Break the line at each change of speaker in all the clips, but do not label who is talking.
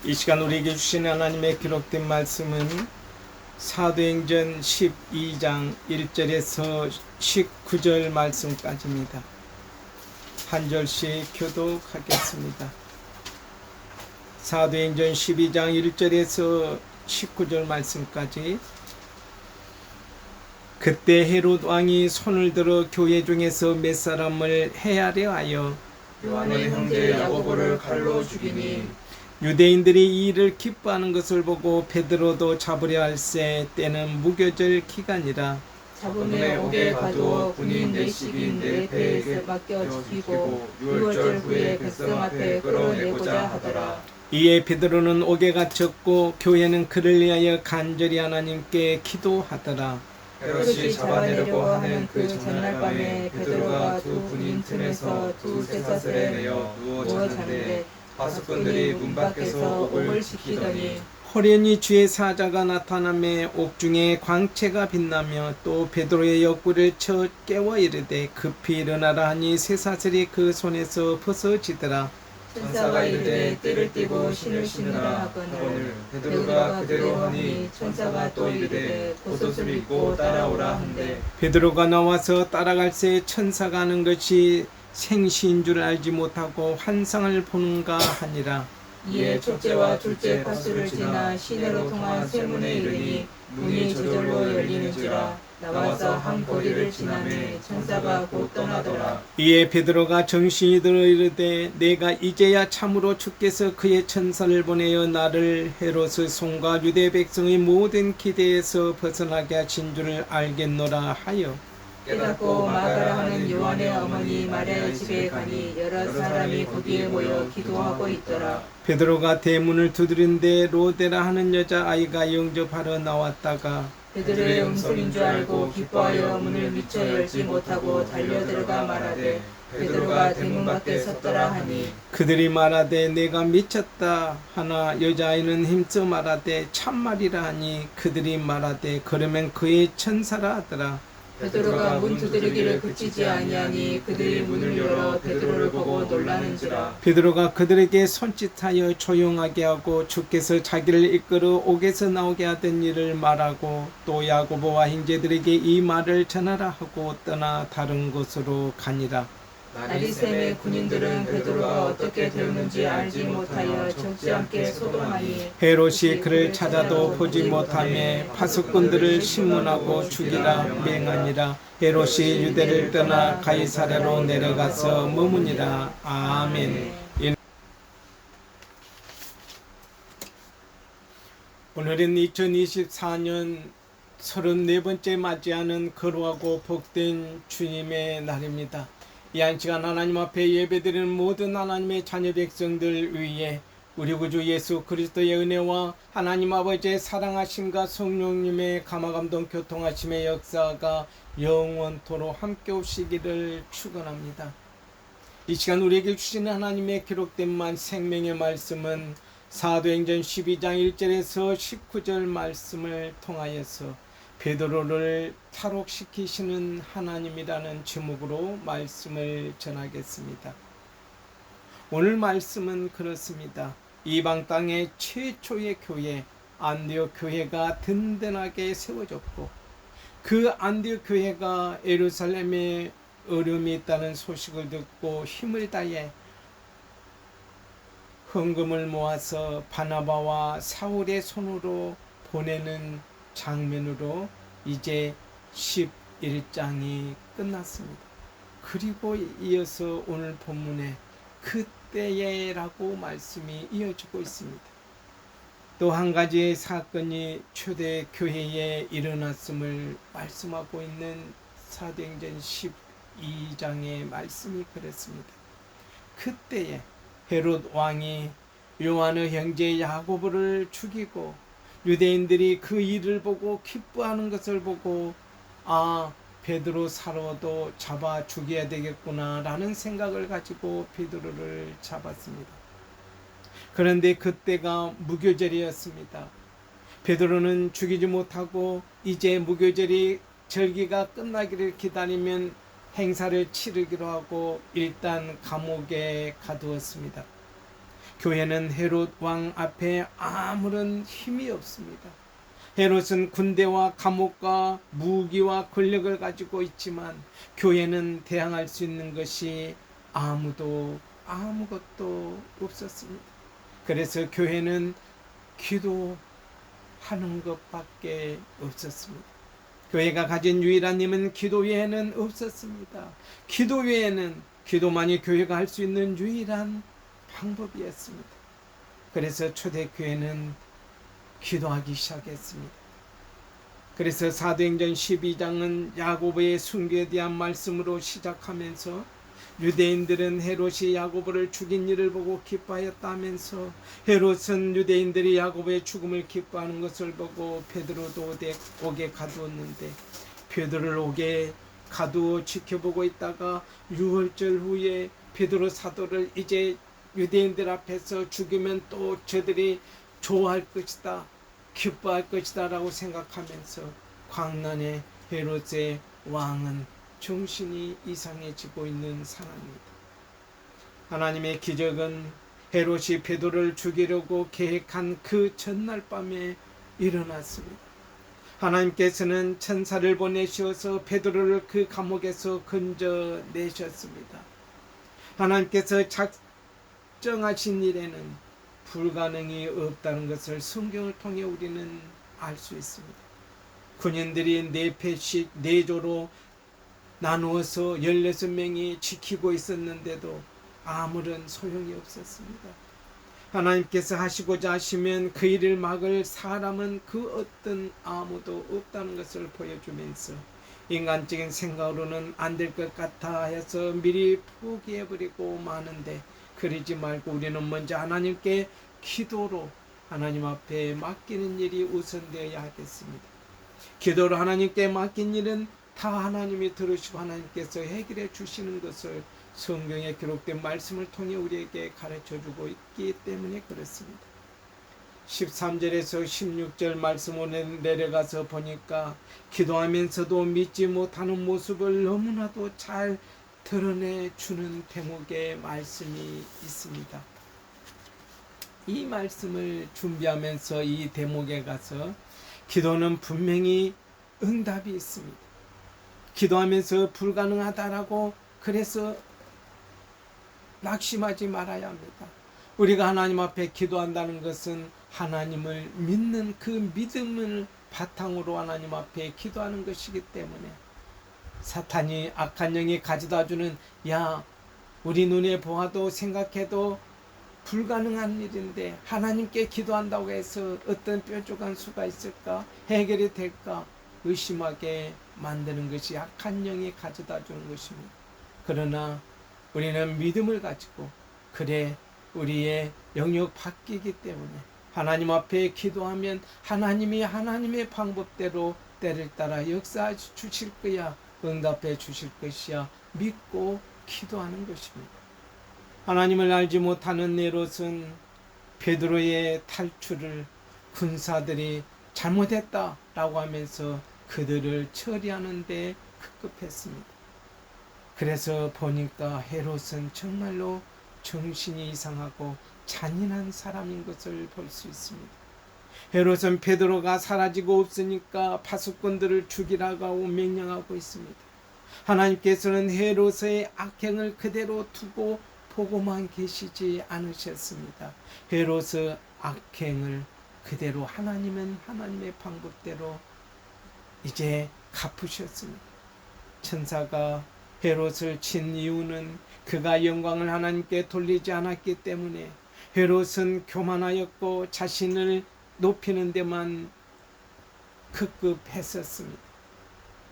이 시간 우리에게 주신 하나님의 기록된 말씀은 사도행전 12장 1절에서 19절 말씀까지입니다. 한 절씩 교독하겠습니다. 사도행전 12장 1절에서 19절 말씀까지. 그때 헤롯 왕이 손을 들어 교회 중에서 몇 사람을 해하려 하여
요한의 형제 야고보를 칼로 죽이니
유대인들이 이 일을 기뻐하는 것을 보고 베드로도 잡으려 할세. 때는 무교절 기간이라.
잡음에 옥에 가두어 군인 내식인 네 배에서 맡겨 죽이고 6월절 후에 백성 앞에 끌어내고자 하더라.
이에 베드로는 옥에 갇혔고 교회는 그를 위하여 간절히 하나님께 기도하더라.
헤롯이 잡아내려고 하는 그 전날 밤에 베드로가 두 군인 틈에서 두 쇠사슬에 매여 누워 잤는데 파수꾼들이 문 밖에서 옥을 지키더니
호련히 주의 사자가 나타나매 옥중에 광채가 빛나며 또 베드로의 옆구리를 쳐 깨워 이르되 급히 일어나라 하니 쇠사슬이 그 손에서 벗어지더라.
천사가 이르되 띠를 띠고 신을 신으라 하거늘 베드로가 그대로 하니 천사가 또 이르되 겉옷을 입고 따라오라 한대
베드로가 나와서 따라갈새 천사가 하는 것이 생시인 줄 알지 못하고 환상을 보는가 하니라.
이에 첫째와 둘째 파수를 지나 시내로 통한 쇠문에 이르니 문이 저절로 열리는지라 나와서 한 거리를 지나매 천사가 곧 떠나더라.
이에 베드로가 정신이 들어 이르되 내가 이제야 참으로 주께서 그의 천사를 보내어 나를 헤롯의 손과 유대 백성의 모든 기대에서 벗어나게 하신 줄을 알겠노라 하여
깨닫고 마가라 하는 요한의 어머니 마리아의 집에 가니 여러 사람이 거기에 모여 기도하고 있더라.
베드로가 대문을 두드린데 로데라 하는 여자아이가 영접하러 나왔다가
베드로의 음성인 줄 알고 기뻐하여 문을 미처 열지 못하고 달려들어가 말하되 베드로가 대문 밖에 섰더라 하니
그들이 말하되 내가 미쳤다 하나 여자아이는 힘써 말하되 참말이라 하니 그들이 말하되 그러면 그의 천사라 하더라.
베드로가 문 두드리기를 그치지 아니하니 그들이 문을 열어 베드로를 보고 놀라는지라.
베드로가 그들에게 손짓하여 조용하게 하고 주께서 자기를 이끌어 옥에서 나오게 하던 일을 말하고 또 야고보와 형제들에게 이 말을 전하라 하고 떠나 다른 곳으로 가니라.
날이 새매 군인들은 베드로가 어떻게 되었는지 알지 못하여 적지 않게 소동하니
헤롯이 그를 찾아도 보지 못하며 파수꾼들을 신문하고 죽이라 맹하니라. 헤롯이 유대를 떠나 가이사랴로 내려가서 머무니라. 아멘. 오늘은 2024년 34번째 맞이하는 거룩하고 복된 주님의 날입니다. 이 한 시간 하나님 앞에 예배드리는 모든 하나님의 자녀 백성들 위해 우리 구주 예수 그리스도의 은혜와 하나님 아버지의 사랑하심과 성령님의 감화감동 교통하심의 역사가 영원토록 함께 오시기를 축원합니다. 이 시간 우리에게 주시는 하나님의 기록된 생명의 말씀은 사도행전 12장 1절에서 19절 말씀을 통하여서 베드로를 탈옥시키시는 하나님이라는 제목으로 말씀을 전하겠습니다. 오늘 말씀은 그렇습니다. 이방 땅의 최초의 교회 안디옥 교회가 든든하게 세워졌고 그 안디옥 교회가 예루살렘에 어려움이 있다는 소식을 듣고 힘을 다해 헌금을 모아서 바나바와 사울의 손으로 보내는 장면으로 이제 11장이 끝났습니다. 그리고 이어서 오늘 본문에 그때에라고 말씀이 이어지고 있습니다. 또 한 가지의 사건이 초대 교회에 일어났음을 말씀하고 있는 사도행전 12장의 말씀이 그랬습니다. 그때에 헤롯 왕이 요한의 형제 야고보를 죽이고 유대인들이 그 일을 보고 기뻐하는 것을 보고 베드로 사로도 잡아 죽여야 되겠구나 라는 생각을 가지고 베드로를 잡았습니다. 그런데 그때가 무교절이었습니다. 베드로는 죽이지 못하고 이제 무교절이 절기가 끝나기를 기다리면 행사를 치르기로 하고 일단 감옥에 가두었습니다. 교회는 헤롯 왕 앞에 아무런 힘이 없습니다. 헤롯은 군대와 감옥과 무기와 권력을 가지고 있지만 교회는 대항할 수 있는 것이 아무것도 없었습니다. 그래서 교회는 기도하는 것밖에 없었습니다. 교회가 가진 유일한 힘은 기도 외에는 없었습니다. 기도 외에는 기도만이 교회가 할 수 있는 유일한 방법이었습니다. 그래서 초대교회는 기도하기 시작했습니다. 그래서 사도행전 12장은 야고보의 순교에 대한 말씀으로 시작하면서 유대인들은 헤롯이 야고보를 죽인 일을 보고 기뻐하였다 하면서 헤롯은 유대인들이 야고보의 죽음을 기뻐하는 것을 보고 베드로도 옥에 가두었는데 베드로를 옥에 가두어 지켜보고 있다가 6월절 후에 베드로 사도를 이제 유대인들 앞에서 죽이면 또 저들이 좋아할 것이다, 기뻐할 것이다 라고 생각하면서 광란의 헤롯의 왕은 정신이 이상해지고 있는 상황입니다. 하나님의 기적은 헤롯이 베드로를 죽이려고 계획한 그 전날 밤에 일어났습니다. 하나님께서는 천사를 보내셔서 베드로를 그 감옥에서 건져내셨습니다. 하나님께서 작정하신 일에는 불가능이 없다는 것을 성경을 통해 우리는 알 수 있습니다. 군인들이 4패씩 4조로 나누어서 16명이 지키고 있었는데도 아무런 소용이 없었습니다. 하나님께서 하시고자 하시면 그 일을 막을 사람은 그 어떤 아무도 없다는 것을 보여주면서 인간적인 생각으로는 안 될 것 같아 해서 미리 포기해버리고 마는데 그러지 말고 우리는 먼저 하나님께 기도로 하나님 앞에 맡기는 일이 우선되어야 하겠습니다. 기도로 하나님께 맡긴 일은 다 하나님이 들으시고 하나님께서 해결해 주시는 것을 성경에 기록된 말씀을 통해 우리에게 가르쳐주고 있기 때문에 그렇습니다. 13절에서 16절 말씀으로 내려가서 보니까 기도하면서도 믿지 못하는 모습을 너무나도 잘 드러내주는 대목의 말씀이 있습니다. 이 말씀을 준비하면서 이 대목에 가서 기도는 분명히 응답이 있습니다. 기도하면서 불가능하다라고 그래서 낙심하지 말아야 합니다. 우리가 하나님 앞에 기도한다는 것은 하나님을 믿는 그 믿음을 바탕으로 하나님 앞에 기도하는 것이기 때문에 사탄이 악한 영이 가져다주는 야 우리 눈에 보아도 생각해도 불가능한 일인데 하나님께 기도한다고 해서 어떤 뾰족한 수가 있을까? 해결이 될까? 의심하게 만드는 것이 악한 영이 가져다주는 것입니다. 그러나 우리는 믿음을 가지고 그래 우리의 영역 바뀌기 때문에 하나님 앞에 기도하면 하나님이 하나님의 방법대로 때를 따라 역사해 주실 거야, 응답해 주실 것이야 믿고 기도하는 것입니다. 하나님을 알지 못하는 헤롯은 베드로의 탈출을 군사들이 잘못했다라고 하면서 그들을 처리하는 데 급급했습니다. 그래서 보니까 헤롯은 정말로 정신이 이상하고 잔인한 사람인 것을 볼 수 있습니다. 헤롯은 베드로가 사라지고 없으니까 파수꾼들을 죽이라고 명령하고 있습니다. 하나님께서는 헤롯의 악행을 그대로 두고 보고만 계시지 않으셨습니다. 헤롯의 악행을 그대로 하나님은 하나님의 방법대로 이제 갚으셨습니다. 천사가 헤롯을 친 이유는 그가 영광을 하나님께 돌리지 않았기 때문에 헤롯은 교만하였고 자신을 높이는 데만 급급했었습니다.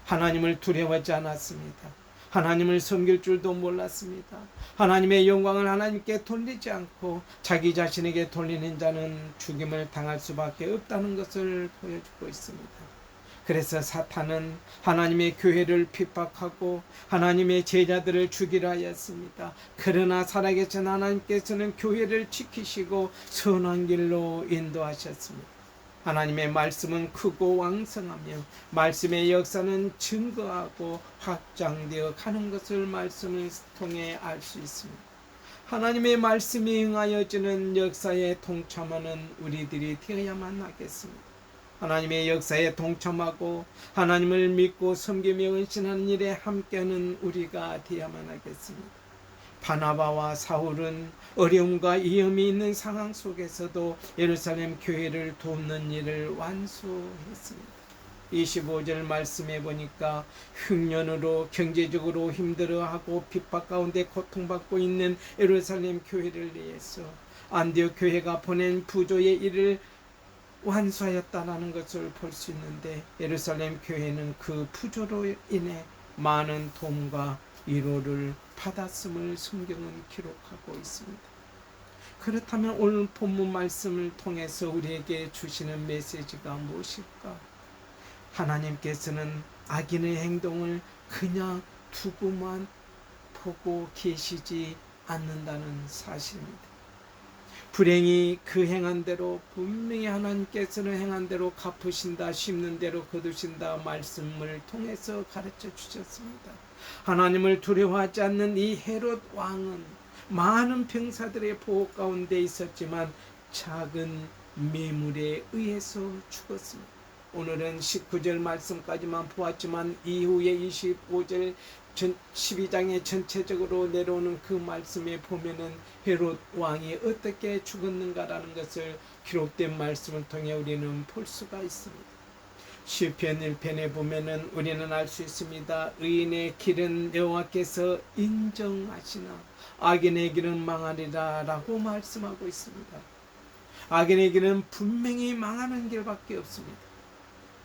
하나님을 두려워하지 않았습니다. 하나님을 섬길 줄도 몰랐습니다. 하나님의 영광을 하나님께 돌리지 않고 자기 자신에게 돌리는 자는 죽임을 당할 수밖에 없다는 것을 보여주고 있습니다. 그래서 사탄은 하나님의 교회를 핍박하고 하나님의 제자들을 죽이려 하였습니다. 그러나 살아계신 하나님께서는 교회를 지키시고 선한 길로 인도하셨습니다. 하나님의 말씀은 크고 왕성하며 말씀의 역사는 증거하고 확장되어 가는 것을 말씀을 통해 알 수 있습니다. 하나님의 말씀이 응하여지는 역사에 동참하는 우리들이 되어야만 하겠습니다. 하나님의 역사에 동참하고 하나님을 믿고 섬기며 헌신하는 일에 함께하는 우리가 되어야만 하겠습니다. 바나바와 사울은 어려움과 위험이 있는 상황 속에서도 예루살렘 교회를 돕는 일을 완수했습니다. 25절 말씀해 보니까 흉년으로 경제적으로 힘들어하고 핍박 가운데 고통받고 있는 예루살렘 교회를 위해서 안디옥 교회가 보낸 부조의 일을 완수하였다라는 것을 볼 수 있는데, 예루살렘 교회는 그 부조로 인해 많은 도움과 위로를 받았음을 성경은 기록하고 있습니다. 그렇다면 오늘 본문 말씀을 통해서 우리에게 주시는 메시지가 무엇일까? 하나님께서는 악인의 행동을 그냥 두고만 보고 계시지 않는다는 사실입니다. 불행히 그 행한 대로 분명히 하나님께서는 행한 대로 갚으신다, 심는 대로 거두신다 말씀을 통해서 가르쳐 주셨습니다. 하나님을 두려워하지 않는 이 헤롯 왕은 많은 병사들의 보호 가운데 있었지만 작은 매물에 의해서 죽었습니다. 오늘은 19절 말씀까지만 보았지만 이후에 25절 12장에 전체적으로 내려오는 그 말씀에 보면은 헤롯 왕이 어떻게 죽었는가라는 것을 기록된 말씀을 통해 우리는 볼 수가 있습니다. 시편 1편에 보면은 우리는 알 수 있습니다. 의인의 길은 여호와께서 인정하시나 악인의 길은 망하리라 라고 말씀하고 있습니다. 악인의 길은 분명히 망하는 길밖에 없습니다.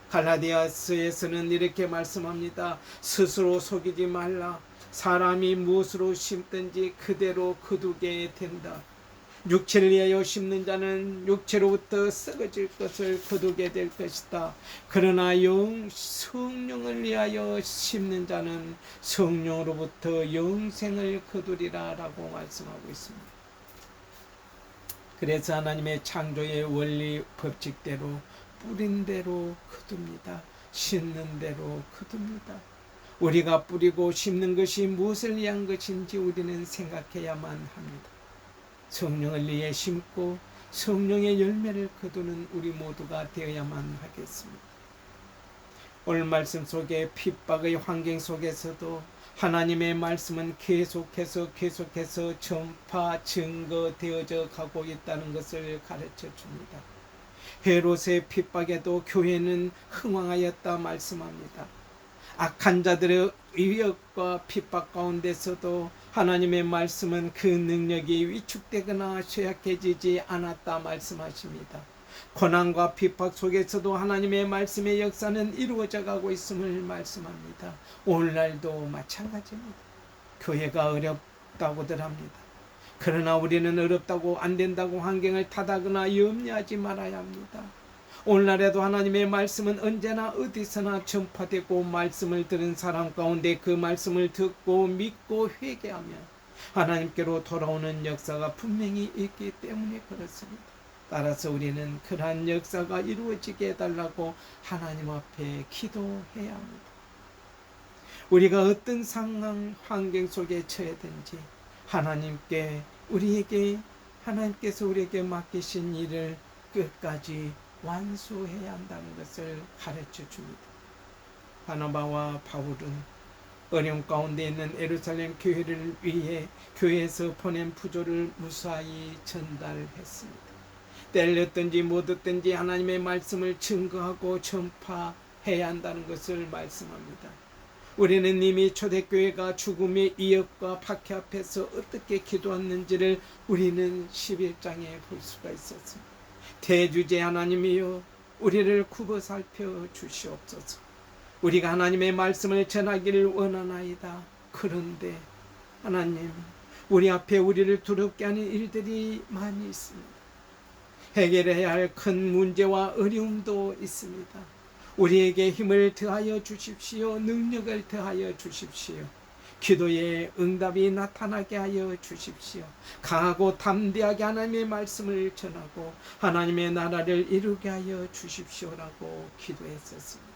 갈라디아서에서는 이렇게 말씀합니다. 스스로 속이지 말라. 사람이 무엇으로 심든지 그대로 거두게 된다. 육체를 위하여 심는 자는 육체로부터 썩어질 것을 거두게 될 것이다. 그러나 성령을 위하여 심는 자는 성령으로부터 영생을 거두리라 라고 말씀하고 있습니다. 그래서 하나님의 창조의 원리 법칙대로 뿌린 대로 거둡니다. 심는 대로 거둡니다. 우리가 뿌리고 심는 것이 무엇을 위한 것인지 우리는 생각해야만 합니다. 성령을 위해 심고 성령의 열매를 거두는 우리 모두가 되어야만 하겠습니다. 오늘 말씀 속에 핍박의 환경 속에서도 하나님의 말씀은 계속해서 전파 증거되어져 가고 있다는 것을 가르쳐 줍니다. 헤롯의 핍박에도 교회는 흥왕하였다 말씀합니다. 악한 자들의 위협과 핍박 가운데서도 하나님의 말씀은 그 능력이 위축되거나 쇠약해지지 않았다 말씀하십니다. 고난과 핍박 속에서도 하나님의 말씀의 역사는 이루어져 가고 있음을 말씀합니다. 오늘날도 마찬가지입니다. 교회가 어렵다고들 합니다. 그러나 우리는 어렵다고 안 된다고 환경을 탓하거나 염려하지 말아야 합니다. 오늘날에도 하나님의 말씀은 언제나 어디서나 전파되고 말씀을 들은 사람 가운데 그 말씀을 듣고 믿고 회개하며 하나님께로 돌아오는 역사가 분명히 있기 때문에 그렇습니다. 따라서 우리는 그러한 역사가 이루어지게 해달라고 하나님 앞에 기도해야 합니다. 우리가 어떤 상황 환경 속에 처해든지 하나님께서 우리에게 맡기신 일을 끝까지 완수해야 한다는 것을 가르쳐 줍니다. 바나바와 바울은 어려움 가운데 있는 예루살렘 교회를 위해 교회에서 보낸 부조를 무사히 전달했습니다. 때렸든지 못 얻든지 하나님의 말씀을 증거하고 전파해야 한다는 것을 말씀합니다. 우리는 이미 초대교회가 죽음의 위협과 박해 앞에서 어떻게 기도했는지를 우리는 11장에 볼 수가 있었습니다. 대주제 하나님이여 우리를 굽어 살펴 주시옵소서. 우리가 하나님의 말씀을 전하기를 원하나이다. 그런데 하나님, 우리 앞에 우리를 두렵게 하는 일들이 많이 있습니다. 해결해야 할 큰 문제와 어려움도 있습니다. 우리에게 힘을 더하여 주십시오. 능력을 더하여 주십시오. 기도의 응답이 나타나게 하여 주십시오. 강하고 담대하게 하나님의 말씀을 전하고 하나님의 나라를 이루게 하여 주십시오라고 기도했었습니다.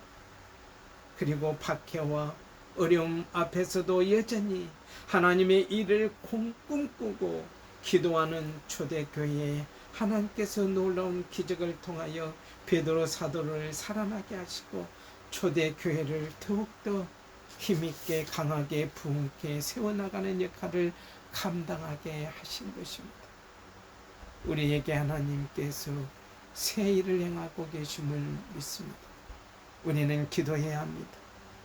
그리고 박해와 어려움 앞에서도 여전히 하나님의 일을 꿈꾸고 기도하는 초대교회에 하나님께서 놀라운 기적을 통하여 베드로 사도를 살아나게 하시고 초대교회를 더욱더 힘있게 강하게 부흥케 세워나가는 역할을 감당하게 하신 것입니다. 우리에게 하나님께서 새 일을 행하고 계심을 믿습니다. 우리는 기도해야 합니다.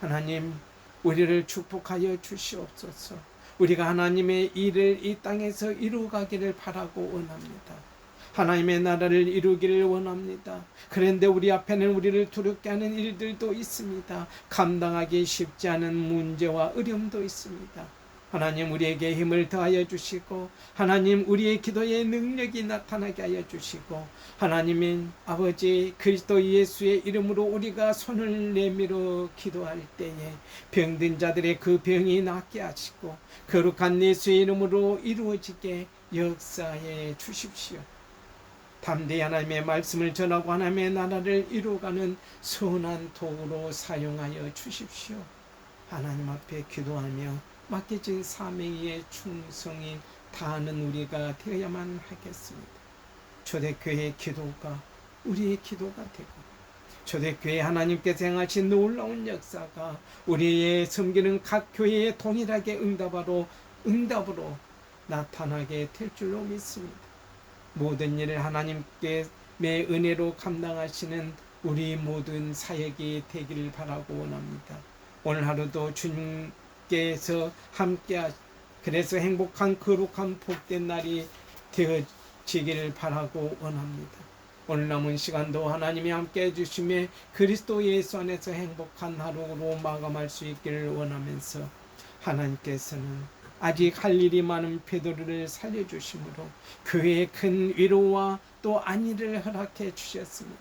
하나님, 우리를 축복하여 주시옵소서. 우리가 하나님의 일을 이 땅에서 이루어가기를 바라고 원합니다. 하나님의 나라를 이루기를 원합니다. 그런데 우리 앞에는 우리를 두렵게 하는 일들도 있습니다. 감당하기 쉽지 않은 문제와 어려움도 있습니다. 하나님, 우리에게 힘을 더하여 주시고 하나님, 우리의 기도에 능력이 나타나게 하여 주시고 하나님인 아버지 그리스도 예수의 이름으로 우리가 손을 내밀어 기도할 때에 병든 자들의 그 병이 낫게 하시고 거룩한 예수의 이름으로 이루어지게 역사해 주십시오. 담대히 하나님의 말씀을 전하고 하나님의 나라를 이루어가는 선한 도구로 사용하여 주십시오. 하나님 앞에 기도하며 맡겨진 사명에 충성히 다하는 우리가 되어야만 하겠습니다. 초대교회의 기도가 우리의 기도가 되고 초대교회 하나님께서 행하신 놀라운 역사가 우리의 섬기는 각 교회에 동일하게 응답으로 나타나게 될 줄로 믿습니다. 모든 일을 하나님께 내 은혜로 감당하시는 우리 모든 사역이 되기를 바라고 원합니다. 오늘 하루도 주님께서 함께 그래서 행복한 거룩한 복된 날이 되어지기를 바라고 원합니다. 오늘 남은 시간도 하나님이 함께 해주심에 그리스도 예수 안에서 행복한 하루로 마감할 수 있기를 원하면서 하나님께서는 아직 할 일이 많은 베드로를 살려주심으로 교회의 큰 위로와 또 안위를 허락해 주셨습니다.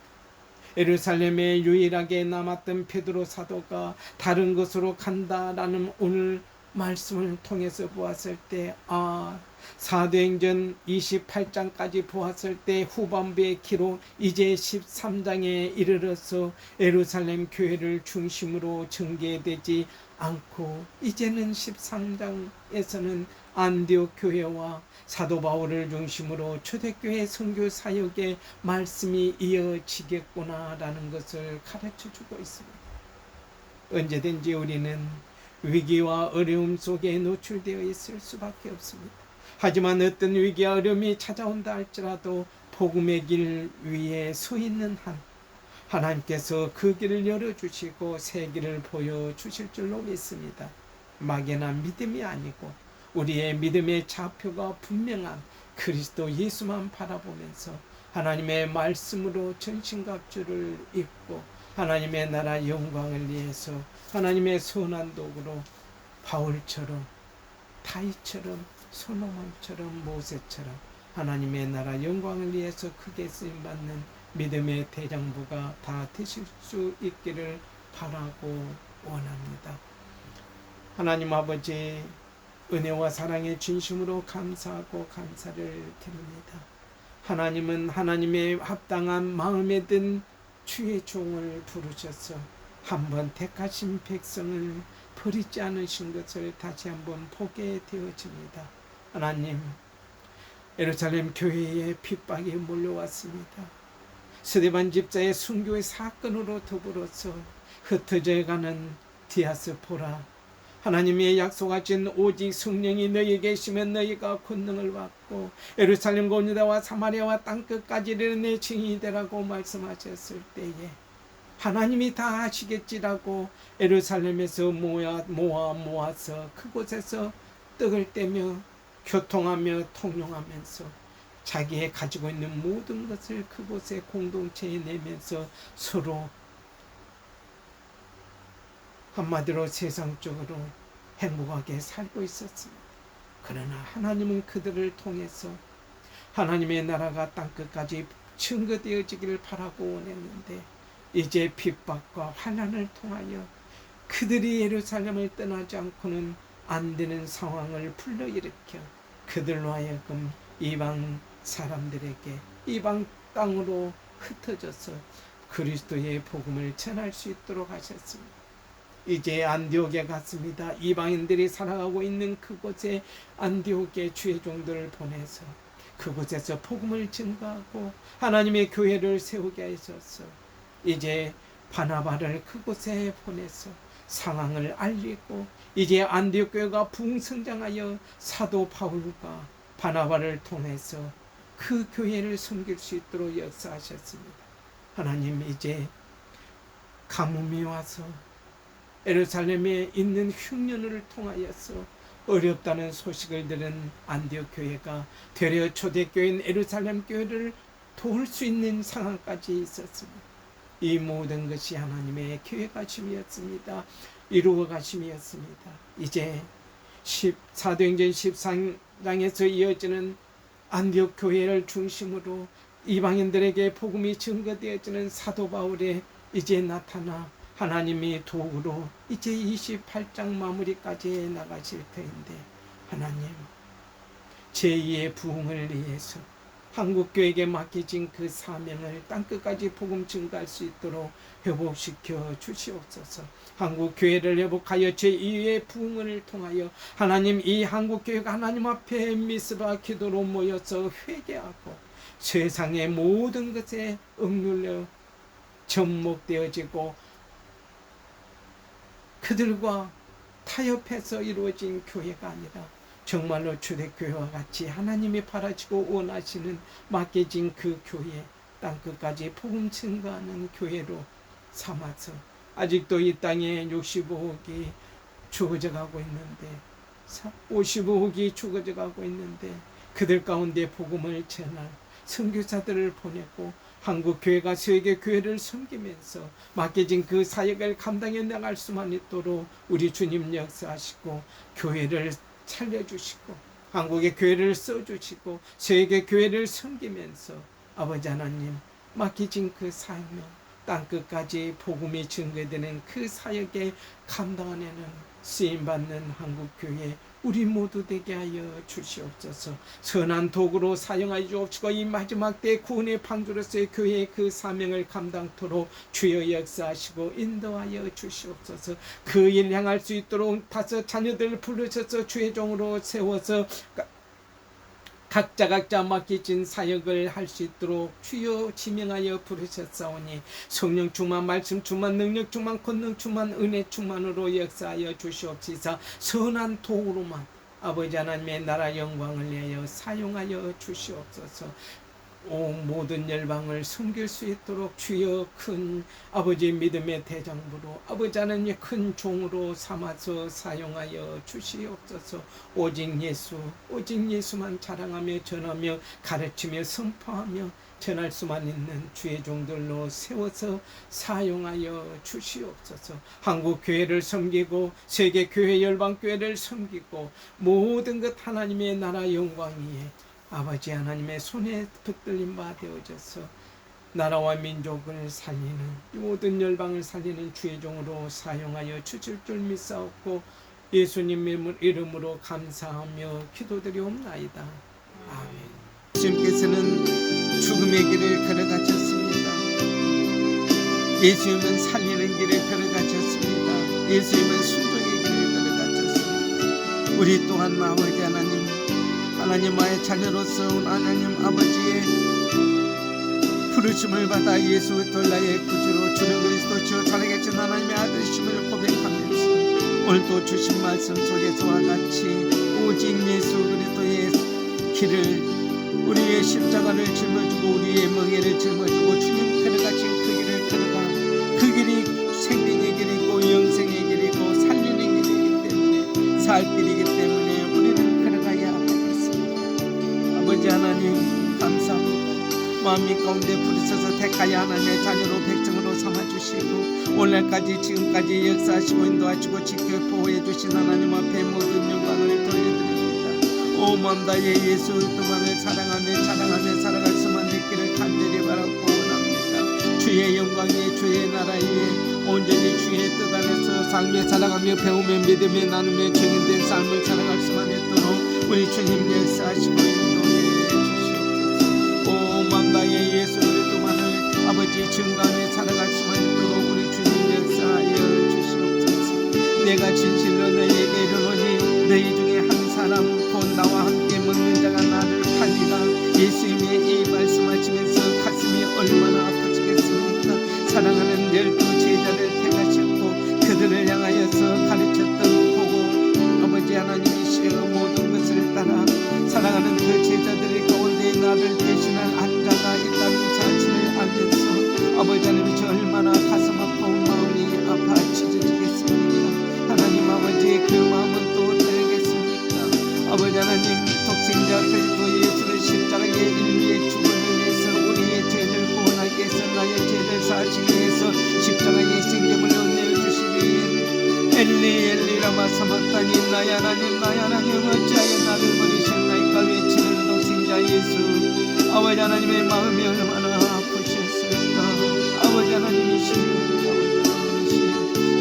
예루살렘에 유일하게 남았던 베드로 사도가 다른 곳으로 간다라는 오늘 말씀을 통해서 보았을 때 사도행전 28장까지 보았을 때 후반부의 기록 이제 13장에 이르러서 예루살렘 교회를 중심으로 전개되지 않고 이제는 13장에서는 안디옥 교회와 사도 바울을 중심으로 초대교회 선교 사역의 말씀이 이어지겠구나라는 것을 가르쳐주고 있습니다. 언제든지 우리는 위기와 어려움 속에 노출되어 있을 수밖에 없습니다. 하지만 어떤 위기와 어려움이 찾아온다 할지라도 복음의 길 위에 서 있는 한 하나님께서 그 길을 열어주시고 새 길을 보여주실 줄로 믿습니다. 막연한 믿음이 아니고 우리의 믿음의 좌표가 분명한 그리스도 예수만 바라보면서 하나님의 말씀으로 전신갑주를 입고 하나님의 나라 영광을 위해서 하나님의 선한 도구로 바울처럼 다윗처럼 솔로몬처럼 모세처럼 하나님의 나라 영광을 위해서 크게 쓰임받는 믿음의 대장부가 다 되실 수 있기를 바라고 원합니다. 하나님 아버지 은혜와 사랑의 진심으로 감사하고 감사를 드립니다. 하나님은 하나님의 합당한 마음에 든 주의 종을 부르셔서 한번 택하신 백성을 버리지 않으신 것을 다시 한번 보게 되어집니다. 하나님, 예루살렘 교회에 핍박이 몰려왔습니다. 스데반 집사의 순교의 사건으로 더불어서 흩어져가는 디아스포라, 하나님의 약속하신 오직 성령이 너희에게 계시면 너희가 권능을 받고 예루살렘과 유다와 사마리아와 땅끝까지 이르는 내 증인이 되라고 말씀하셨을 때에 하나님이 다 하시겠지라고 예루살렘에서 모아서 그곳에서 떡을 떼며 교통하며 통용하면서 자기의 가지고 있는 모든 것을 그곳에 공동체에 내면서 서로 한마디로 세상적으로 행복하게 살고 있었습니다. 그러나 하나님은 그들을 통해서 하나님의 나라가 땅끝까지 증거되어지기를 바라고 원했는데 이제 핍박과 환난을 통하여 그들이 예루살렘을 떠나지 않고는 안 되는 상황을 불러일으켜 그들로 하여금 이방 사람들에게 이방 땅으로 흩어져서 그리스도의 복음을 전할 수 있도록 하셨습니다. 이제 안디옥에 갔습니다. 이방인들이 살아가고 있는 그곳에 안디옥에 주의 종들을 보내서 그곳에서 복음을 증거하고 하나님의 교회를 세우게 하셔서 이제 바나바를 그곳에 보내서 상황을 알리고 이제 안디옥 교회가 부흥성장하여 사도 바울과 바나바를 통해서 그 교회를 섬길 수 있도록 역사하셨습니다. 하나님, 이제 가뭄이 와서 예루살렘에 있는 흉년을 통하여서 어렵다는 소식을 들은 안디옥 교회가 되려 초대교회인 예루살렘 교회를 도울 수 있는 상황까지 있었습니다. 이 모든 것이 하나님의 계획하심이었습니다. 이루어 가심이었습니다. 이제 사도행전 13장에서 이어지는 안디옥 교회를 중심으로 이방인들에게 복음이 증거되어지는 사도 바울의 이제 나타나 하나님이 도구로 이제 28장 마무리까지 나가실 터인데, 하나님, 제2의 부흥을 위해서 한국교회에게 맡겨진 그 사명을 땅끝까지 복음 증가할 수 있도록 회복시켜 주시옵소서. 한국교회를 회복하여 제2의 부흥을 통하여 하나님, 이 한국교회가 하나님 앞에 미스바 기도로 모여서 회개하고 세상의 모든 것에 억눌려 접목되어지고 그들과 타협해서 이루어진 교회가 아니라 정말로 초대교회와 같이 하나님이 바라시고 원하시는 맡겨진 그 교회, 땅끝까지 복음 증거하는 교회로 삼아서 아직도 이 땅에 65억이 죽어져 가고 있는데 55억이 죽어져 가고 있는데 그들 가운데 복음을 전할 선교사들을 보내고 한국교회가 세계 교회를 섬기면서 맡겨진 그 사역을 감당해 나갈 수만 있도록 우리 주님 역사하시고 교회를 살려주시고 한국의 교회를 써주시고 세계 교회를 섬기면서 아버지 하나님, 맡겨진 그 사명, 땅끝까지 복음이 증거되는 그 사역에 감당하는 쓰임받는 한국교회 우리 모두 되게 하여 주시옵소서. 선한 도구로 사용하여 주옵시고 이 마지막 때 구원의 방주로서의 교회의 그 사명을 감당토록 주여 역사하시고 인도하여 주시옵소서. 그 일 향할 수 있도록 다섯 자녀들을 부르셔서 주의 종으로 세워서 각자 맡겨진 사역을 할 수 있도록 주여 지명하여 부르셨사오니 성령 충만, 말씀 충만, 능력 충만, 권능 충만, 은혜 충만으로 역사하여 주시옵시사. 선한 도구로만 아버지 하나님의 나라 영광을 위하여 사용하여 주시옵소서. 온 모든 열방을 섬길 수 있도록 주여 큰 아버지 믿음의 대장부로 아버지 하나님의 큰 종으로 삼아서 사용하여 주시옵소서. 오직 예수만 자랑하며 전하며 가르치며 선포하며 전할 수만 있는 주의 종들로 세워서 사용하여 주시옵소서. 한국교회를 섬기고 세계교회 열방교회를 섬기고 모든 것 하나님의 나라 영광 위에 아버지 하나님의 손에 붙들린 바 되어져서 나라와 민족을 살리는 모든 열방을 살리는 주의 종으로 사용하여 주실 줄 믿사옵고 예수님 이름으로 감사하며 기도드리옵나이다. 아멘. 예수님께서는 죽음의 길을 걸어가셨습니다. 예수님은 살리는 길을 걸어가셨습니다. 예수님은 순종의 길을 걸어가셨습니다. 우리 또한 아버지 하나님의 자녀로서 하나님 아버지의 부르심을 받아 예수 돌라의 구주로 주는 그리스도 주 살아계신 하나님의 아들이심을 고백하면서 오늘도 주신 말씀 속에서와 같이 오직 예수 그리스도의 길을 우리의 십자가를 짊어지고 우리의 멍에를 짊어지고 주님 걸어가신 그 길을 걸어가 그 길이 생명의 길이고 영생의 길이고 살리는 길이기 때문에 살 길이기 때문에 우리는 걸어가야 아버지 하나님 감사합니다. 마음이 가운데 부르셔서 택하여 하나님의 자녀로 백성으로 삼아주시고 오늘까지 지금까지 역사하시고 인도하시고 지켜 보호해 주신 하나님 앞에 모든 영광을 돌려드립니다. 오 마음 다해 예수 그리스도만을 사랑하며 살아갈 수만 있기를 간절히 바라고 원합니다. 주의 영광 위에 주의 나라 위에 온전히 주의 뜻 안에서 삶에 살아가며 배우며 믿음에 나누며 정인된 삶을 살아갈 수만 있도록 우리 주님 역사하시고 인도해 주시옵소서. 오 만다의 예수 그리스도만을 아버지 증거하며 살아갈 수만 있도록 우리 주님 역사하여 주시옵소서. 너희 중에 한 사람 곧 나와 함께 먹는 자가 나를 팔리라. 예수님의 이 말씀하시면서 가슴이 얼마나 아프시겠습니까? 사랑하는 12 제자를 택하셨고 그들을 향하여서 가르쳤던 보고 아버지 하나님이시여 모든 것을 따라 사랑하는 그 제자들의 가운데 나를 대신할 한 자가 있다는 사실을 알면서 아버지 하나님이시여 얼마나 가슴 아픈 마음이 아파 찢어지겠습니까? 하나님 아버지 그 마음은 또 어떠겠습니까? 아버지 하나님 독생자 그리스도 예수를 십자가의 인류의 죽음을 위해서 우리의 죄를 구원하기 위해서 나의 죄를 사하시기 위해서 십자가의 생명을 내어주시기 위해 엘리 엘리 라마 사막다니 나의 하나님 어찌하여 나를 버리셨나이까 외치는 독생자 예수. 아버지 하나님의 마음이 얼마나 아프셨을까? 아버지 하나님이시여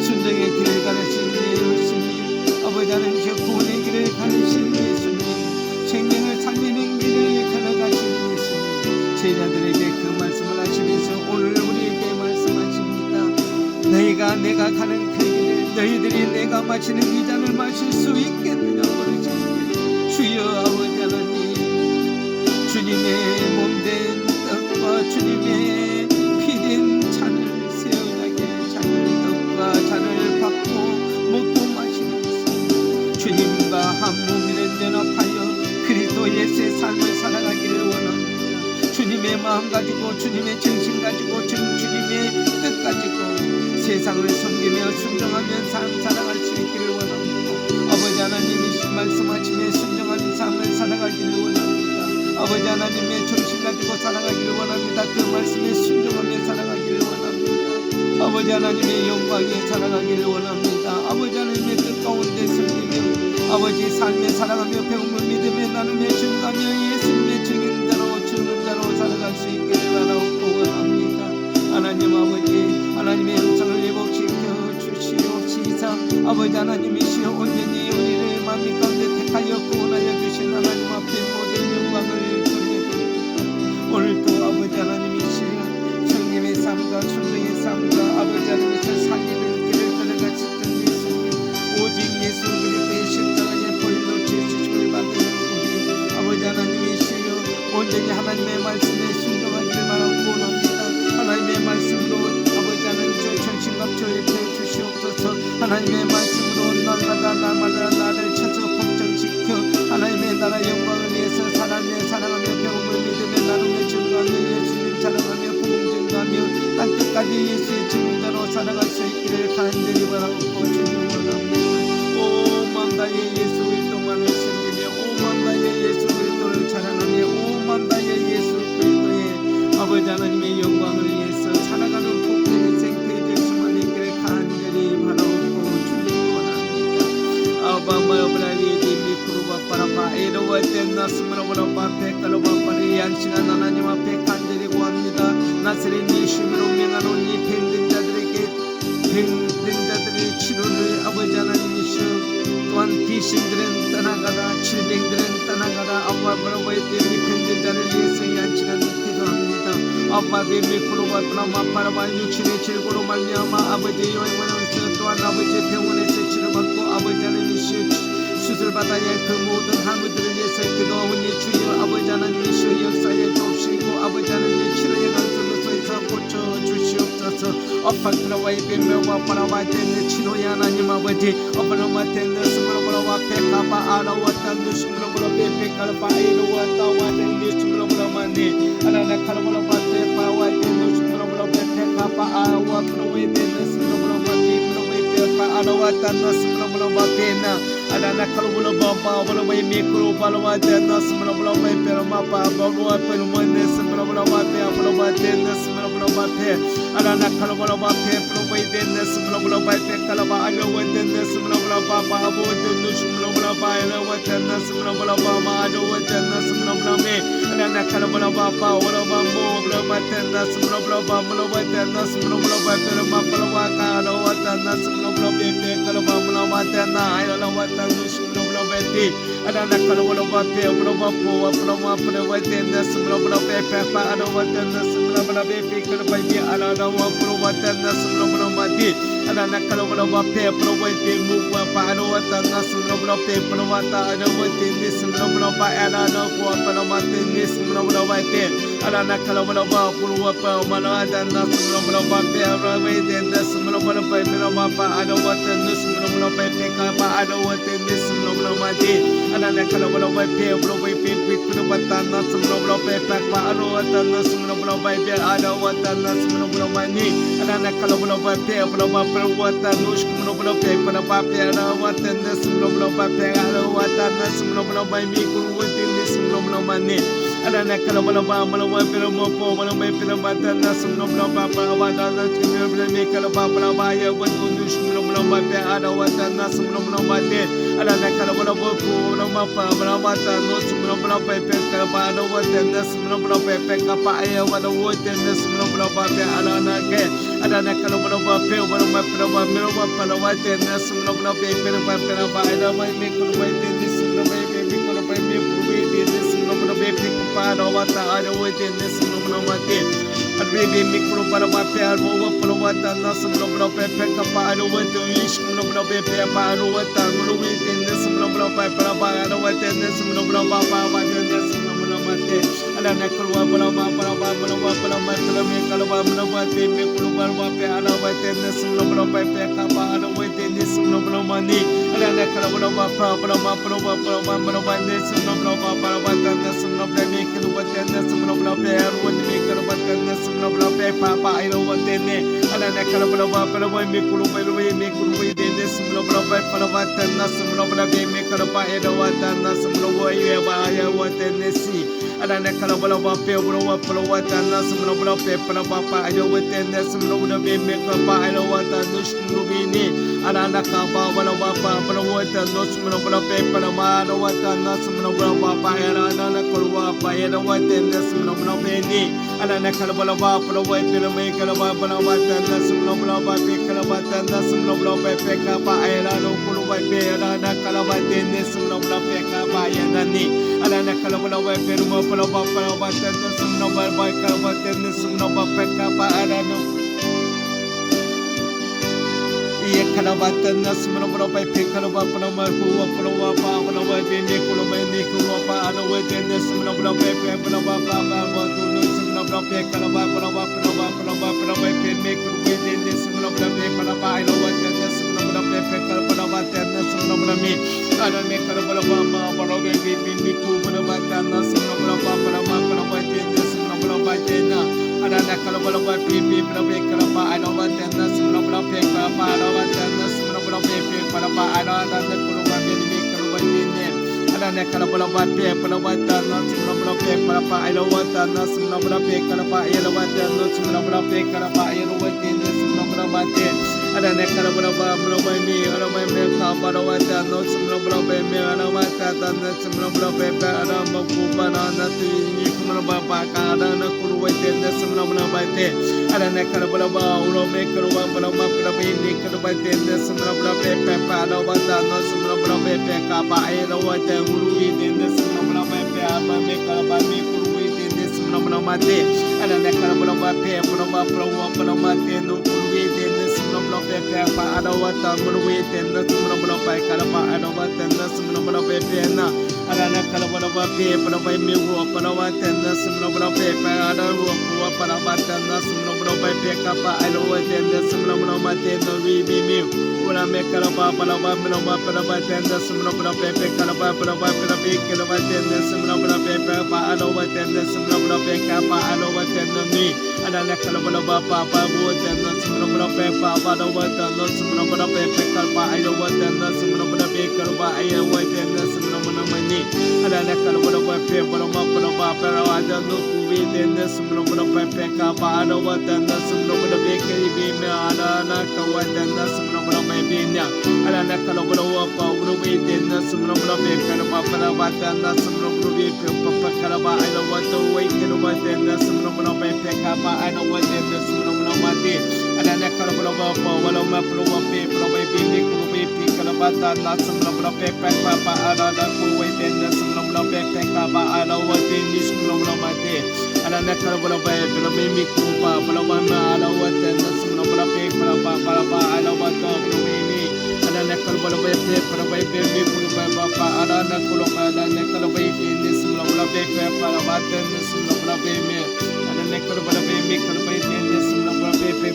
순종의 길을 가르친 예수님, 아버지 하나님이시여 구원의 길을 가르친 예수님, 생명을 살리는 길을 걸어가신 예수님, 제자들에게 그 말씀을 하시면서 오늘 우리에게 말씀하십니다. 너희가 내가 가는 그 길을 너희들이 내가 마시는 이 잔을 마실 수 있겠느냐 그러시니 주여 아버지 하나님 주님의 몸된 떡과 주님의 피된 잔을 세운하게 잔을 잔을 받고 먹고 마시면서 주님과 한 몸이 된 연합하여 그리스도 예수의 삶을 살아가기를 원합니다. 주님의 마음 가지고 주님의 정신 가지고 주님의 뜻 가지고 세상을 섬기며 순종하며 삶 살아갈 수 있기를 원합니다. 아버지 하나님이 말씀하시며 순종하는 삶을 살아가기를 원합니다. 아버지 하나님의 정신 가지고 살아가기를 원합니다. 그 말씀에 순종하며 살아가기를 원합니다. 아버지 하나님의 영광에 살아가기를 원합니다. 아버지 하나님의 뜻 가운데 섬기며 아버지 삶에 살아가며 배움을 믿으며 나누며 증거하며 예수님의 증인대로 주는 자로 살아갈 수 있기를 바라고 원합니다. 하나님 아버지 하나님의 형상을 회복시켜 주시옵시사. 아버지 하나님이시여 온전히 우리를 만민 가운데 택하여 구원하여 주신 하나님 앞에 모든 영광을 돌려드립니다. 오늘도 아버지 하나님이시여 성님의 삶과 순종의 삶과 아버지 하나님이시여 살리는 길을 걸어가셨던 예수님, 오직 예수 그리스도의 십자가의 보혈로 죄수심을 받은 우리 아버지 하나님이시여 온전히 하나님의 말씀에 순종하기를 바라고 원합니다. 하나님의 말씀으로 아버지 하나님이시여 전신갑주를 펴주시옵소서. 하나님의 말씀으로 날마다 나를 쳐서 걱정시켜 하나님의 나라 영광을 위해서 사랑하며 배움을 믿으며 나누며 증거하며 예수님 자랑하며 복음 증거하며 땅끝까지 예수의 증거로 살아갈 수 있기를 간절히 바라고 주님 원합니다. 오만 나의 예수 그리스도만을 섬기며 오만 나의 예수 그리스도를 자랑하며 오만 나의 예수 그리스도의 아버지 하나님의 영광을 위해서 살아가는 복된 인생 되어질 수만 있기를 간절히 바라고 주님 원합니다. 아바마요브라리디 미쿠루바파라파 에로와텐 나스무라브라파 페카로바파리 한 시간 하나님 앞에 간절히 구합니다. 나사렛 예수님으로 명하노니 병든 자들의 치료를 아버지 하나님이시여 또한 귀신들은 떠나가라 질병들은 떠나가라 아바바라바의 때문에 병든 자를 위해서 이 한 시간 기도합니다. 아바데 미쿠루바파라마 파라바 육신의 질고로 말미암아 아버지의 영원에서 또한 아버지의 병원에서 치료받고 아버지 하나님이시여 수술받아야 할 그 모든 할머니들을 위해서 기도하오니 주여 아버지 하나님이시여 역사에 주옵시고 아버지 하나님의 치료의 간섭에서 고쳐주시옵소서. 아파트라와의 변명과 바라와 텐데 치료의 하나님 아버지 아바라와 텐데 스무라바라와 페카바 아라와타 누스무라바라 페페카라바 이로와타와 텐데 스무라바라마니 아라나 카라바라바 페파와 텐데 스무라바라 페페카바 아와 프로웨 텐데 스무라바라마 비프로웨 페파 아라와타 누스무라바라마 페나 Adana kalbula bamba bala mai mikro bala wa dana smala bala mai pera ma pa bala pe mane smala bala ma pe bala ma dana smala bala ma pe adana kalbula ma pe pro mai dana smala bala ma pe kala ba alo wa dana smala bala ba ba bo dana smala bala ba alo wa dana smala bala ba ma alo wa dana smala bala me adana kalbula ba ba wala ba mo bala ma dana smala bala ba bala wa dana smala bala ba pera ma bala wa ka alo wa dana smala bala pe kala ba bala ma dana alo wa Nushmula mati ada nak kalau belum bape belum wate nas belum bape pa ada wate nas belum bape kalau bayi ada belum wate nas belum mati ada nak kalau belum bape belum wate muka pa ada wate nas belum bape belum wate ada wate nas belum bape ada belum mati nas belum wate ada nak kalau belum bape belum wate mana ada nas belum bape ada wate nas belum bape belum apa ada wate nas belum bape pa ada wate nas belum mati ada nak kalau belum bape belum wate nas belum bape pa ada wate nas belum bape ada wate nas belum mani ada nak kalau belum bape belum wate nas belum bape pada bape ada wate nas belum bape ada wate nas belum bape mikul wate nas belum mani ada nak kalau belum bape belum bape nas belum bape ada nas belum mikul bape ya wate nas belum bape ada wate nas belum bape ada nak kalau belum bape belum wate nas belum bape kalau ada wate nas belum bape apa ya wate nas belum bape ada nak kalau belum bape belum wate nas belum bape ada mikul wate nas belum bape mikul bape nas belum bape pada wate ada wate nas belum mati ada mikul pada bape ada wate nas belum bape apa ada wate wish belum bape apa ada wate nas belum bape ada wate nas belum bape ada nas belum mati ada nak keluar belum kalau belum wate mikul bape ada wate nas belum bape apa ada wate nas belum mani ada nak kalau belum bape belum wate nas belum bape ada nas belum mikul wate nas belum bape ada wate mikul wate nas belum bape apa ada wate ne ada nak kalau belum bape mikul wate nas belum bape ada wate nas belum bape mikul bape ada wate nas belum ya wate nesi ada nak kalau belum bape wate nas belum bape pada bape ada wate nas belum bape mikul bape ada wate nas belum ini ada nak kalau belum wate nas belum bape pada ada wate nas belum bape ada nak keluar bape ada wate nas belum ini ada nak kalau belum bape belum mikul bape wate nas belum bape kalau wate nas belum bape apa ada nak keluar bape ada nak kalau wate nas belum bape apa ada ni ada nak kalau belum bape belum wate nas belum bape kalau wate nas belum bape apa ada nak iya kalau wate nas belum bape kalau wate belum bape mikul apa ada wate nas belum bape belum apa wate nas belum bape kalau wate belum bape mikul wate nas belum bape apa ada wate nas belum bape kalau wate nas belum bape ada mikul belum bape mikul belum wate nas belum bape wate nas belum bape na ada nak kalau belum bape kalau ada wate nas belum bape apa ada wate nas belum bape apa ada nak kalau bape mikul wate ne ada nak kalau belum bape nas belum bape apa ada wate nas belum bape kalau ada wate nas belum bape kalau ada wate nas belum bape ada nak kalau belum bape ada kalau wate nas belum bape ada wate nas belum bape ada makubana nanti belum bape ada nak kalau wate nas belum bape ada nak kalau belum bape ini kalau wate nas belum bape ada wate nas belum bape apa ada wate ini nas belum bape apa kalau bape ini belum mati ada nak kalau belum bape belum mati no ini nas belum bape apa ada wate ini nas belum bape kalau ada wate nas belum bape na ada nak kalau belum bape belum wate nas belum bape ada pada wate nas belum bape apa ada wate nas belum mati no bibi una me kalau belum wate nas belum bape kalau belum bape kalau wate nas belum bape apa ada wate nas belum bape apa ada wate ni ada nak kalau belum bape wate nas belum bape apa ada wate nas belum bape kalau ada wate nas belum bape kalau ada wate nas belum mani ada nak kalau belum bape belum bape ada no wate nas belum bape apa ada wate nas belum bape ibi ada nak wate nas belum bape nya ada nak kalau belum wate nas belum bape kalau ada wate nas belum bape apa kalau ada wate wate nas belum bape apa ada wate nas belum mati ada ne kala bala ba pa wala ma pro wa pe pro ba pe me ku be pe kala ba ta na sam la bala pe pe pa pa ada da ku we te na sam la bala pe pe ka ba ada wa te ni sam la bala ma te ada ne kala bala ba bala me me ku ba bala ba ma ada wa te na sam la bala pe pa pa ada wa ta bala me ni ada ne kala bala ba pe pro ba pe me ku ba pa ada na ku lo ka ada ne kala ba te ni sam la bala pe pa ba te na sam la bala pe me ada ne kala bala ba me kala ba te ni sam la bala pe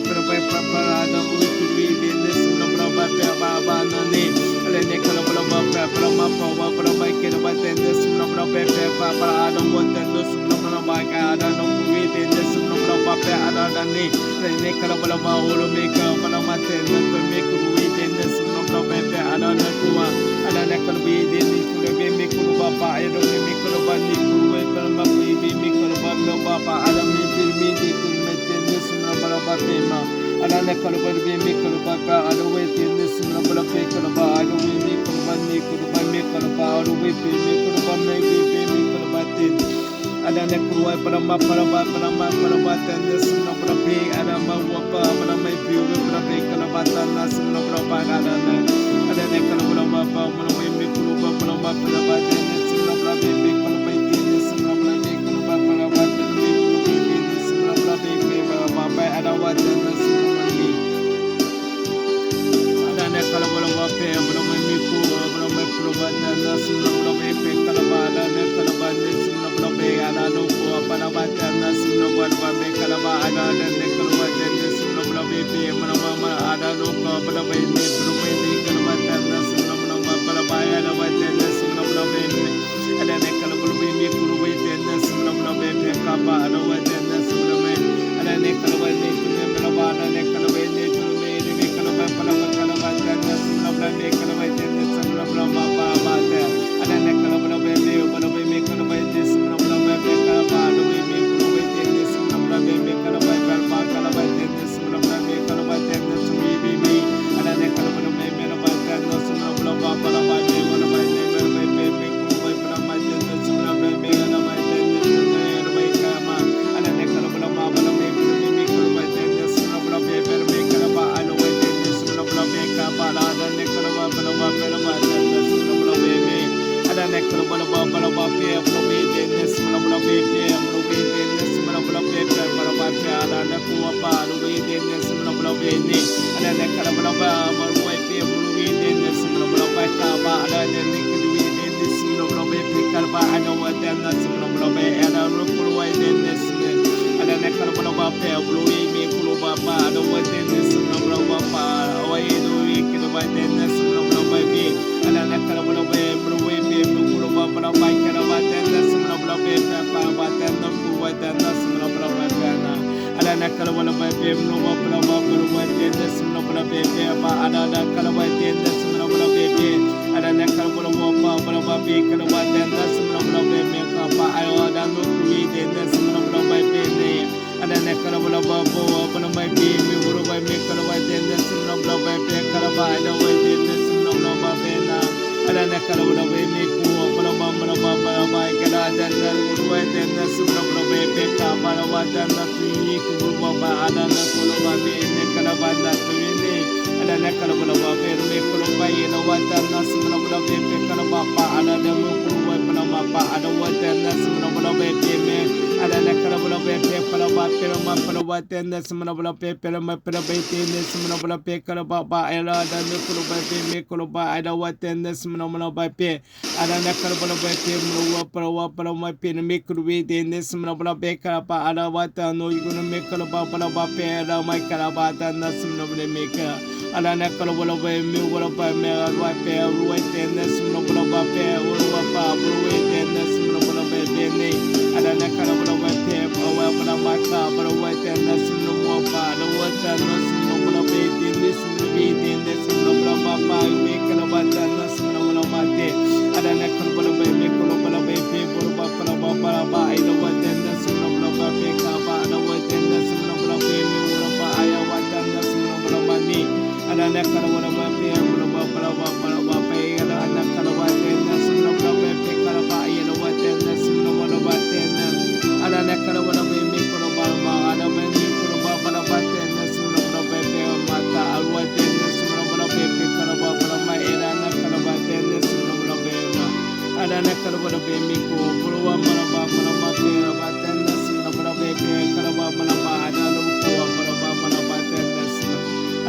pa ada u ku be te ni sam la bala pe ba na ni ada ne kala bala ba pa ma pa wa pa ba ke ba te ni sam la bala pe pa ada wa te ni sam la bala ba ka ada no ku be te ni sam la bala ba pe ada da ni ada ne kala bala ba o lo me ka bala ma te na ko me ku be te ni sam la bala pe ada na ku wa ada ne kala be te ni ku be me ku ba pa ada me ku ba ni ku we pa ma be me ku ba pa ada me me de ku me te ni sam la bala ba pe ma ada ne kala ba be me ku ba pa ada we te ni sam la bala pe ku ba ada we me ku ba ni ku ba me ku ba ada we pe me ku ba me be me ku ba te ada ne ku wa para ma te ni sam la bala pe ada ma wa pa para ma pe we para pe ku ba ta na sam la bala pa ada ne kala bala ma pa ma me ku ba para ma te ni sam la bala pe me ku ba te ni sam la bala pe ku ba para ma te me ku be te ni sam la bala pe me ba pa ada wa te na sam la bala ni ada ne kala bala ma pe ma me ku ba me ku ba na sam la bala pe kala ba ada ne kala ba ni sam la bala pe ada no ku para ma te na sam la bala me kala ba ada ne kala ba te ni sam la bala pe ma ada no ku para me ni pro me ni kala ba te na sam la bala para ba ada wa te na sam la bala pe ada ne kala bala me ku ba te na sam la bala pe ka ba ada wa te na sam la me ada ne kala ba ni tu me bala ba ada ne kala ba ni tu me ni kala ba para ba kala ba te na sam la bala me kala ba te na sam la bala ba te ada ne kala bala me kala ba te sam la bala pe kala ba ada we me ku ba te na sam la bala me kala ba kala ba te na sam la bala me kala ba te na sam me ada ne kala bala me ba te na sam la bala ba para ba me wala ba ne me ku ba para ma te na sam la bala me ada ba te na sam la ba ka ma ada ne kala bala ma bala me ku ba te na sam la bala me kala ba ada we te na sam la bala me ka ba ada ne kala ba para ba te na sam la bala me ada ne kala bala ba para ba pe pro me te na sam la bala pe pro me te na sam la bala pe para ba te ada ne ku pa ru me te na sam la bala pe ni ada ne kala bala ba ma ru pe pro me te na sam la bala pa ka ba ada ne ku me te na sam la bala pe kala ba ada wa te na sam la bala pe ada ru ku wa te na sam ada ne kala bala ba pe pro me ku ba pa ada wa te na sam la bala pa wa ye do ke ba te na sam la bala pe ada ne kala bala pe pro me pe ku ba para ba kala ba te na sam la bala pe pa ba te na ku wa te na sam la bala pe na ada ne kala bala pe pro ba para ba te na sam la bala pe pa ada kala ba te na sam la bala pe ada ne kala bala pa para ba pe kala ba te na sam la bala pe ka pa ada no ku te na sam la bala pe ne ada ne kala bala ba para ba pe me guru ba me kala ba te na sam la bala pe kala ba ada wa te na sam la bala pe na ada ne kala bala me ku para ba kala ada na guru ba te na sam la bala pe ka para ba te na ni ku ba ada na ku ba me ne kala ba na tu ni ada ne kala bala pe me ku ba ye na wa te na sam la bala pe kala ba pa ada ne mu ku ba para ma pa ada wa te na sam la bala pe me ada ne kala bala pe para ba te na sam la bala pe ma para ba te na sam la bala pe kala ba ada ne ku ba pe me ku ba ada wa te na sam la bala pe ada ne kala bala pe mu wa para ma pe me ku be te na sam la bala pe kala ba ada wa te no yu me kala ba pe ada ma kala ba te na sam la bala me ka ada ne kala bala pe me wa pa me wa pe wa te na sam la bala pe wa pa wa te na sam la bala pe ne ada ne kala bala pe wa para ma ka wa te na sam la wa pa ada wa te na sam la bala pe te ni sam la be te na sam la bala pa we kala ba te na sam la bala ma te ada ne kala bala pe me ko bala pe ba para ba ida wa te na sam la bala pe ka ba ada wa te na sam la bala pe me wa pa aya wa te na sam la bala ma ni ada ne kala bala pe para ba pe ada ne kala wa te na sam la bala pe kala ba aya wa te na sam la bala te na ada ne kala bala pe me ko ba ma ada me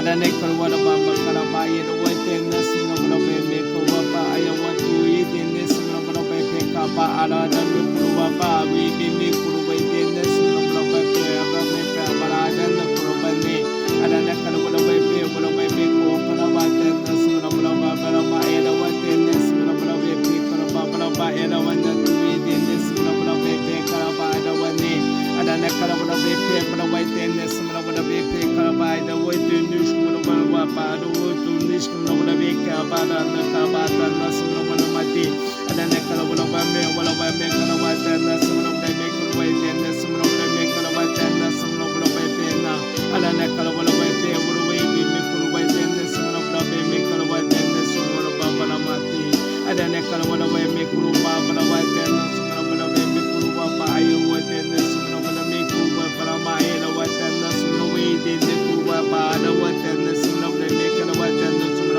Adane kalwala bamba kalaba yelo wete nasumna bulabe meko wapa aya watu yede nasumna bulabe peka pa ala dame kulwapa we bime kulwe de nasumna bulabe pe abrame pe barada na kulwane adane kalwala wete bulabe meko kalaba de nasumna bulabe barama aya wete nasumna bulabe pe kalaba bulabe aya wanda tu yede nasumna bulabe pe kalaba ada wane adane kalwala wete bulabe de nasumna bulabe pe kalaba ada wete pada waktu ni semua benda mereka pada nak pada nak semua benda mati ada nak kalau benda bambe kalau baca nak semua benda mereka buat nak semua benda mereka kalau baca nak semua benda mereka ada nak kalau benda mereka buat mereka buat nak semua benda mereka kalau baca nak semua benda mati ada nak kalau benda mereka buat nak semua benda mereka buat ayo buat nak semua benda mereka buat para mai buat nak semua benda buat pada buat nak semua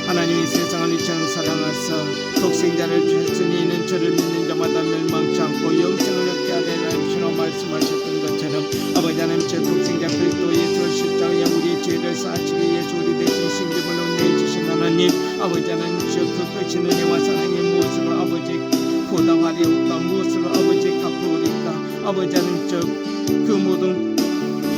하나님이 세상을 이처럼 사랑하사 독생자를 주셨으니 이는 저를 믿는 자마다 멸망치 않고 영생을 얻게 하리라 주시고 말씀하셨던 것처럼 아버지 하나님 제 독생자 그리스도 예수를 십자가에 우리의 죄를 사하시기 위해서 우리 대신 신금을 내주신 하나님 아버지 하나님 그 크신 은혜와 사랑의 무엇으로 아버지 보답하리오까 무엇으로 아버지 갚으리까 아버지 하나님 그 모든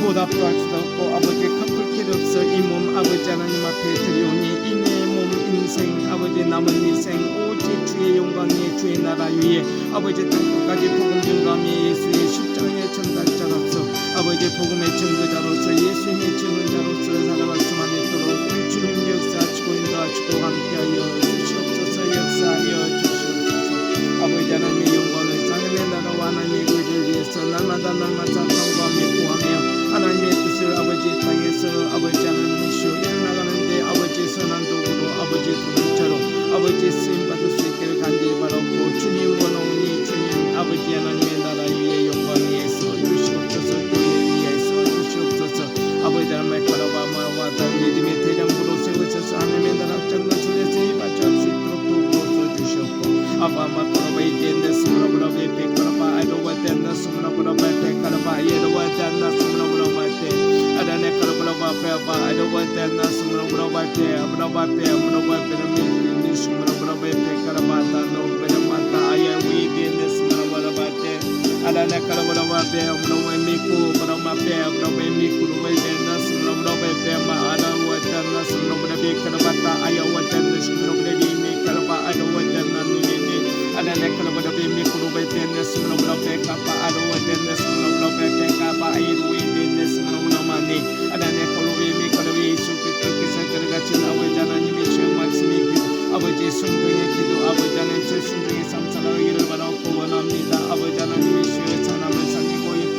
보답도 할 수도 없고 아버지 갚을 길 없어 이 몸 아버지 하나님 앞에 드리오니 이 내 몸 인생 아버지 남은 인생 오직 주의 영광에 주의 나라 위에 아버지 땅끝까지 복음 증거함이 예수의 십자가의 전달자로서 아버지 복음의 증거자로서 예수님의 증언자로서 살아갔으면 있도록 우리 주님 역사하시고 인도하시고 함께하여 주시옵소서 역사하여 주시옵소서 아버지 하나님의 영광을 하나님의 나라와 하나님의 의를 위해서 날마다 사랑과 구하며 하나님의 뜻을 아버지 땅에서 아버지 하나님이시오 일어나가는데 아버지 선한 도구로 아버지 도전처럼 아버지 쓰임받을 수 있기를 간절히 바라고 주님 원하오니 주님 아버지 하나님의 나라 위에 영광 위에서 주시옵소서 교회 위에서 주시옵소서 아버지 하나님의 바라봐마와 믿음의 대장부로 세우셔서 하나님의 나라 장관술에서 이바지할 수 있도록 도구로서 주시옵고 아바마 바라바이 덴데스무라 바라바이 베카라바 아이로와 덴데스무라 바라바이 베카라바 예로와 덴데스무라 ada ne kalau berapa apa ada wajah nas berapa ni semua berapa kerabata no bermata ayah widi ni semua berapa ada ne kalau berapa miku berapa miku wajah nas berapa ma ada wajah nas berapa kerabata ayah wajah ni semua berapa ni keraba ada wajah ni ada ne kalau berapa miku wajah ni semua berapa kapa ada wajah ni semua berapa kapa ayah widi ni semua ada 내 걸로비 미카로비 예수 그리스도께서 들어가신 아버지 하나님의 주의 말씀이 아버지 순종의 기도 아버지 하나님 제 순종의 삶 살아가기를 바라고 원합니다 아버지 하나님의 주의 사람을 살리고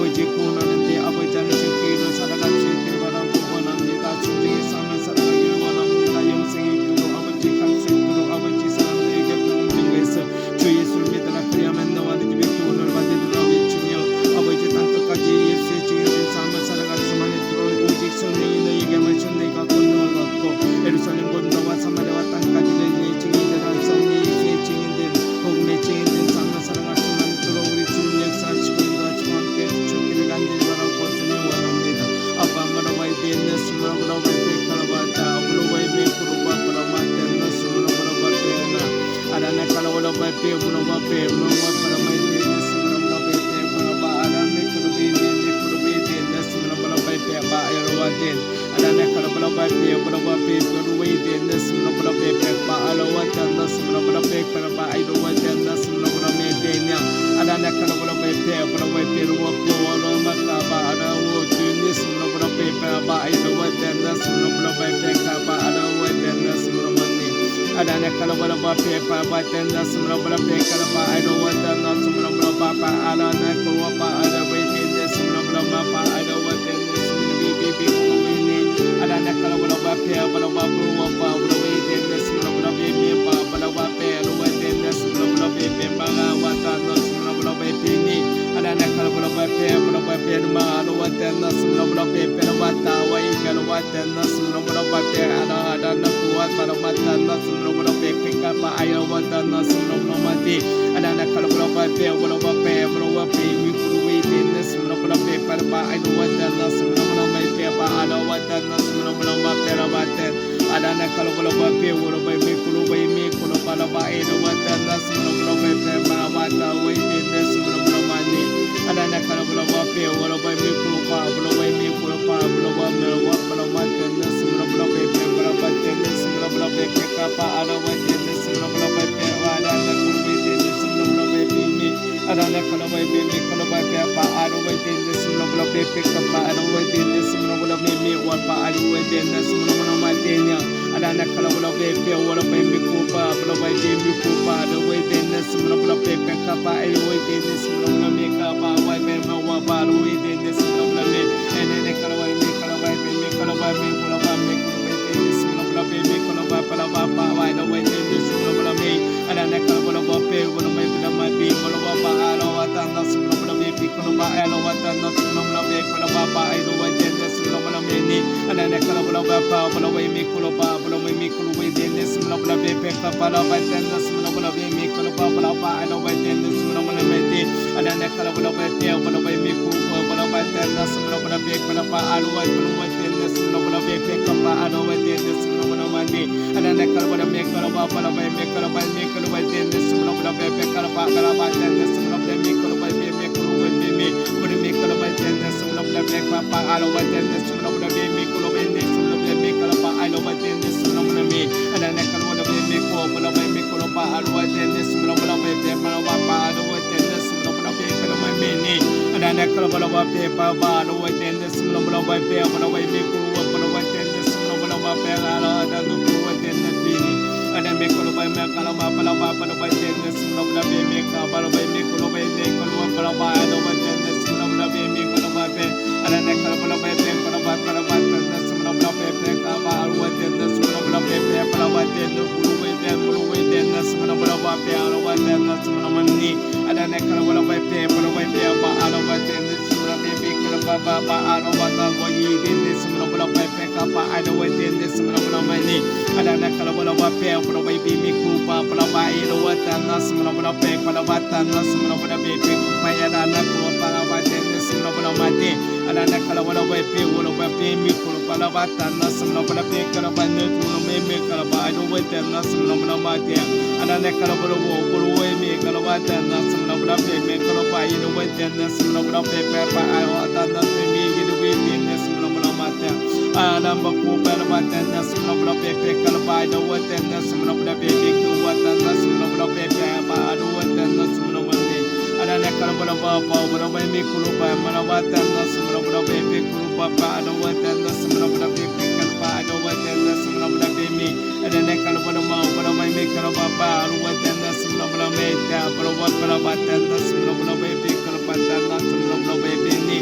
아버지 구원하는데 아버지 안에서 그 길로 살아갈 수 있기를 바라고 원합니다. 순종의 삶을 살아가기를 원합니다. 영생의 길로 아버지 갈 수 있도록 아버지 사람들에게 복음 전거해서 주 예수를 믿으라 그리하면 너와 네 집에 구원을 받으리라 외치며 아버지 땅끝까지 예수의 증인된 삶을 살아갈 수만 있도록 오직 성령이 너희에게만 너희가 권능을 얻고 예루살렘 곧 너와 사마리아와 땅까지 너희의 증인되라 성령 예수의 증인된 복음의 증인된 삶을 살아갈 수만 있도록 우리 주님 역사하시고 인도하시고 함께 주시기를 간절히 바라고 주님 원합니다. 아빠 뭐라바이 비엔네스 뭐라바이 베카라바다 뭐라바이 베쿠로바바라마테 너스 뭐라바이 베나 아라네 카라바라바이 베 뭐라바이 베 뭐라바이 비엔네스 뭐라바이 베카라바 아라네 크루비니 크루비엔네스 뭐라바이 베바 에로와덴 아라네 카라바라바이 베 뭐라바이 베 크루비엔네스 뭐라바이 베바 알로와덴 너스 뭐라바이 베카라바 아이로와덴 너스 뭐라바이 베냐 아라네 카라바라바이 베 뭐라바이 베로와포 알로마카바 아라오 주니스 뭐라바이 베바 아이로와덴 너스 뭐라바이 베카바 아라와덴 너스 뭐라마니 Adana kalabala pepa batenda sumrabala pekalaba adawata na sumrabala papa alana kuwapa adawatenda sumrabala mapa adawatenda sumribi kuwini adana kalabala pepa balaba kuwapa adawatenda sumrabala pepa balaba pepa adawatenda sumrabala pepa balawata na sumrabala pepini adana kalabala pepa balaba pepa adawatenda sumrabala pepa balawata wa ikalawatenda sumrabala pepa adana kuwapa balawata na sumrabala peka pa ayaw wata na sumrabala mati adana kalabala pepa balaba pepa balaba mi kuwi din sumrabala pepa pa ayaw wata na sumrabala pepa ayaw wata na sumrabala pepa baten adana kalabala pepa balaba mi kulo palaba ayaw wata na sumrabala pepa wata wa din sumrabala mani adana kalabala pepa balaba mi kulo pa balaba mi kulo pa balaba na balaba na sumrabala pepa balaba din sumrabala pepa pa ayaw Adana kalabay bebe kalabay pa araway din sumrabala bebe kapa araway din sumrabala bebe wapa araway din sumrabala matenya adana kalabala bebe wala bebe kupa kalabay bebe kupa araway din sumrabala bebe kapa araway din sumrabala bebe kapa away bebe wapa araway din sumrabala bebe ene kalabay bebe kalabay bebe kalabay bebe kalabay bebe sumrabala bebe kalabay palaba pa away araway din sumrabala bebe adana kalabala bebe wala bebe mati wala wapa alawata na sumrabala bebe kalaba alawata na sumrabala bebe kalaba pa araway din sumrabala bebe adana kalabala pa balaway mi kalaba balaway mi kalaway din sumrabala bebe kapa alawata na sumrabala bebe kalaba balaba alaway din sumrabala bebe adana kalabala bebe balaway mi kalaba balawata na sumrabala bebe kalaba alaway din sumrabala bebe kapa alaway din sumrabala mati adana kalabala mi kalaba balaway mi kalaba din sumrabala bebe kalaba kalaba din sumrabala mi kalaba bebe kalaway bebe budi mi kalaba din sumrabala bebe kapa alaway din sumrabala bebe kalaway din sumrabala bebe kalaba alaway din sumrabala mi adana kalabala bebe ko balaway mi kalaba alaway din sumrabala bebe kalaba alaway din sumrabala bebe kalaway mi adana kalabala bebe baba alaway din sumrabala bebe balaway mi kalaba balaway din sumrabala bebe alaway din kalaway din bini adana mi kalaba mi kalaba balaba balaway din sumrabala bebe balaway mi kalaba din kalaba balaba alaway din sumrabala bebe kalaba bebe adana kalabala bebe kalaba kalaba din sumrabala bebe kalaba alaway din sumrabala bebe balaway din kalaway din sumrabala bebe alaway din sumrabala ni adana kalabala bebe balaway bebe alaway din sumrabala bebe kalaba baba alaway din sumrabala bebe kapa alaway din sumrabala ni adana kalabala bebe balaway bebe kupa balaba alaway din sumrabala bebe balaway din sumrabala bebe kupa adana kupa balaway din sumrabala mati adana kalabala bebe balaway bebe kupa balaway din sumrabala bebe kalaba nulo me kalaba alaway din sumrabala mati adana kalabala balaway me kalaba din sumrabala bebe kalaba alaway din sumrabala bebe pa alaway din me gidwe din sumrabala mati alam baku balaway din sumrabala bebe kalaba alaway din sumrabala bebe kuwa din sumrabala bebe pa alaway din sumrabala adana kalabala baba balaway me kuruba malaway din sumrabala bebe kuruba pa alaway din sumrabala bebe kalaba alaway din sumrabala bebe adana kalabala ma balaway me kalaba pa alaway din sumrabala me ta balaway din sumrabala bebe kalaba din sumrabala bebe ni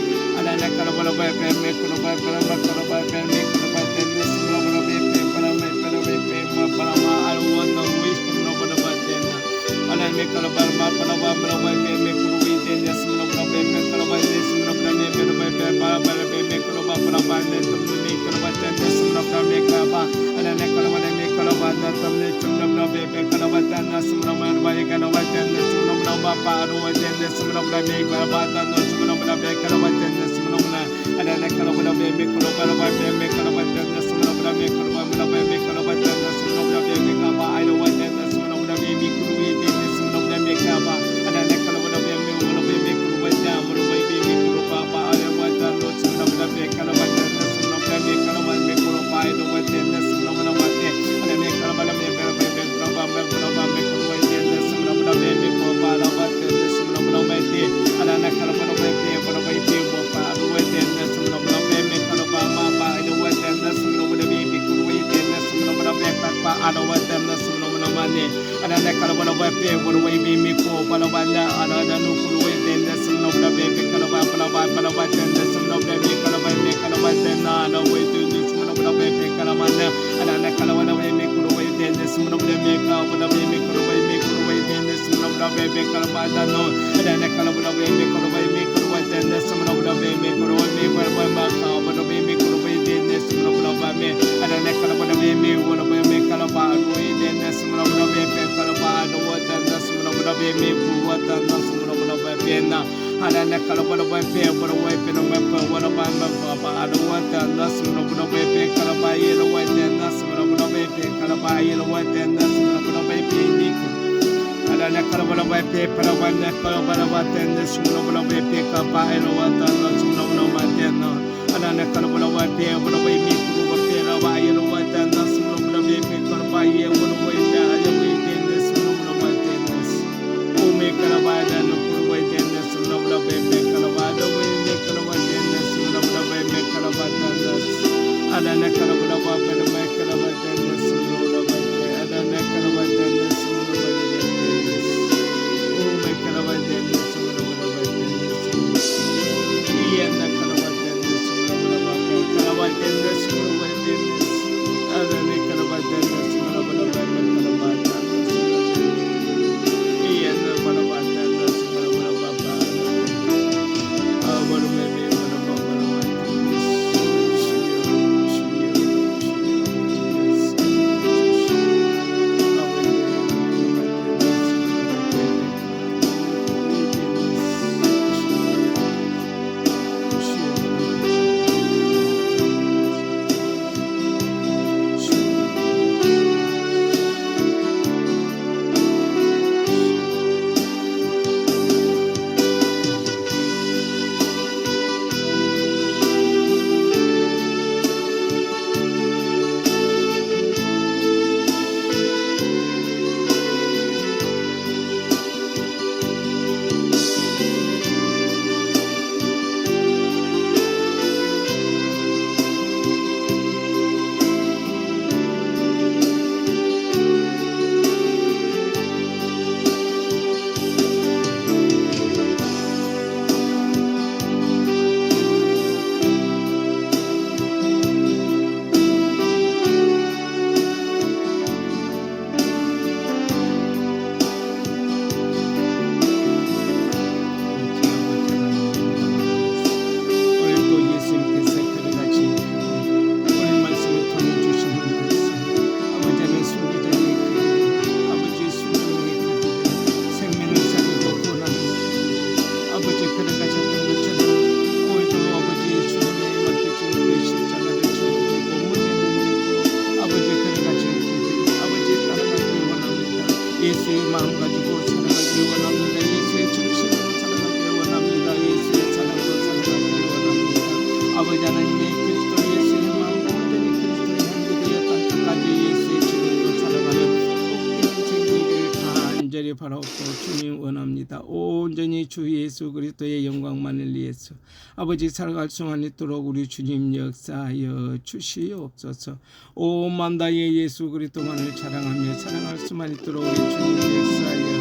주님 원합니다. 온전히 주 예수 그리스도의 영광만을 위해서 아버지 살아갈 수만 있도록 우리 주님 역사하여 주시옵소서. 오 만다의 예수 그리스도만을 자랑하며 사랑할 수만 있도록 우리 주님 역사하여